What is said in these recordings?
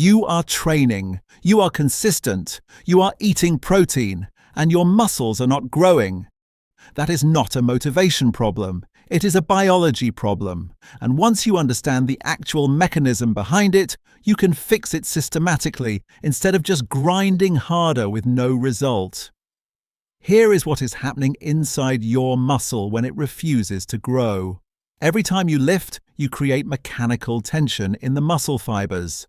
You are training, you are consistent, you are eating protein, and your muscles are not growing. That is not a motivation problem. It is a biology problem, and once you understand the actual mechanism behind it, you can fix it systematically instead of just grinding harder with no result. Here is what is happening inside your muscle when it refuses to grow. Every time you lift, you create mechanical tension in the muscle fibers.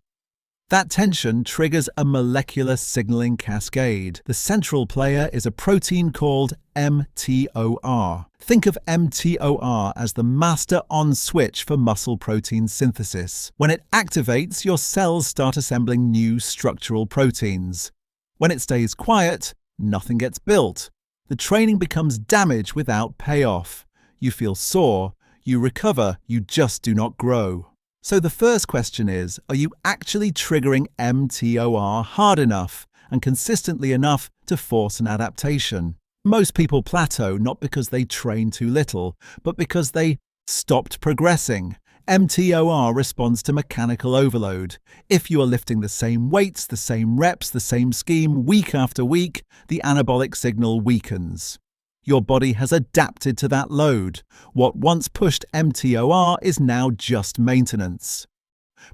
That tension triggers a molecular signaling cascade. The central player is a protein called mTOR. Think of mTOR as the master on switch for muscle protein synthesis. When it activates, your cells start assembling new structural proteins. When it stays quiet, nothing gets built. The training becomes damage without payoff. You feel sore, you recover, you just do not grow. So the first question is, are you actually triggering mTOR hard enough and consistently enough to force an adaptation? Most people plateau not because they train too little, but because they stopped progressing. mTOR responds to mechanical overload. If you are lifting the same weights, the same reps, the same scheme week after week, the anabolic signal weakens. Your body has adapted to that load. What once pushed mTOR is now just maintenance.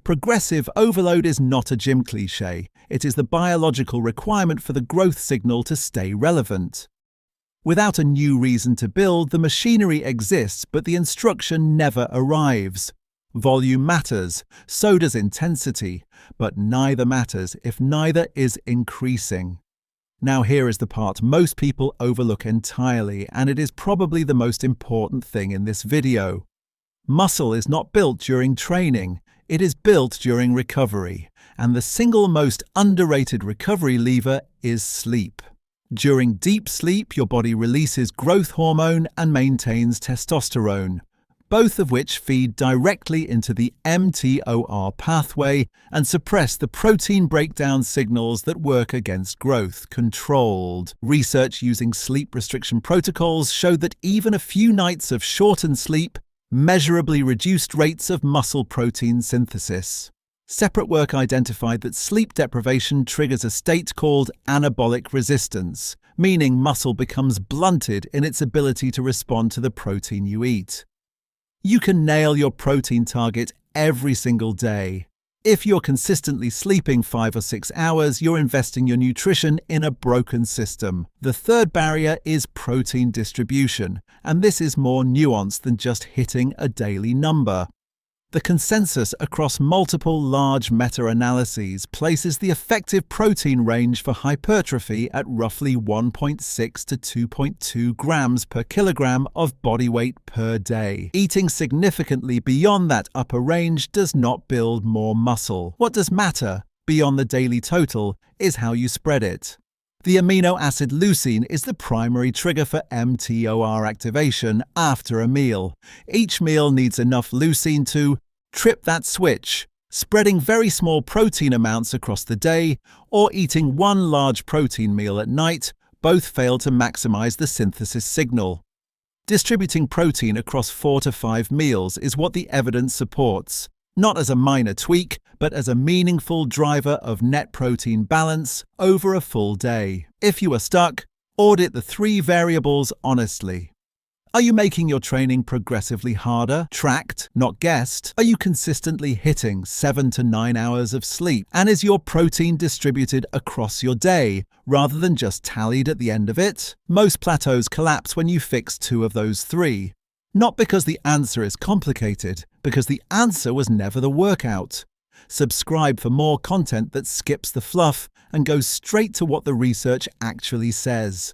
Progressive overload is not a gym cliché. It is the biological requirement for the growth signal to stay relevant. Without a new reason to build, the machinery exists, but the instruction never arrives. Volume matters, so does intensity, but neither matters if neither is increasing. Now here is the part most people overlook entirely, and it is probably the most important thing in this video. Muscle is not built during training, it is built during recovery, and the single most underrated recovery lever is sleep. During deep sleep, your body releases growth hormone and maintains testosterone, both of which feed directly into the mTOR pathway and suppress the protein breakdown signals that work against growth. Controlled research using sleep restriction protocols showed that even a few nights of shortened sleep measurably reduced rates of muscle protein synthesis. Separate work identified that sleep deprivation triggers a state called anabolic resistance, meaning muscle becomes blunted in its ability to respond to the protein you eat. You can nail your protein target every single day. If you're consistently sleeping 5 or 6 hours, you're investing your nutrition in a broken system. The third barrier is protein distribution, and this is more nuanced than just hitting a daily number. The consensus across multiple large meta-analyses places the effective protein range for hypertrophy at roughly 1.6 to 2.2 grams per kilogram of body weight per day. Eating significantly beyond that upper range does not build more muscle. What does matter, beyond the daily total, is how you spread it. The amino acid leucine is the primary trigger for mTOR activation after a meal. Each meal needs enough leucine to trip that switch. Spreading very small protein amounts across the day or eating one large protein meal at night both fail to maximize the synthesis signal. Distributing protein across 4 to 5 meals is what the evidence supports, not as a minor tweak, but as a meaningful driver of net protein balance over a full day. If you are stuck, audit the 3 variables honestly. Are you making your training progressively harder, tracked, not guessed? Are you consistently hitting 7 to 9 hours of sleep? And is your protein distributed across your day, rather than just tallied at the end of it? Most plateaus collapse when you fix 2 of those 3. Not because the answer is complicated, because the answer was never the workout. Subscribe for more content that skips the fluff and goes straight to what the research actually says.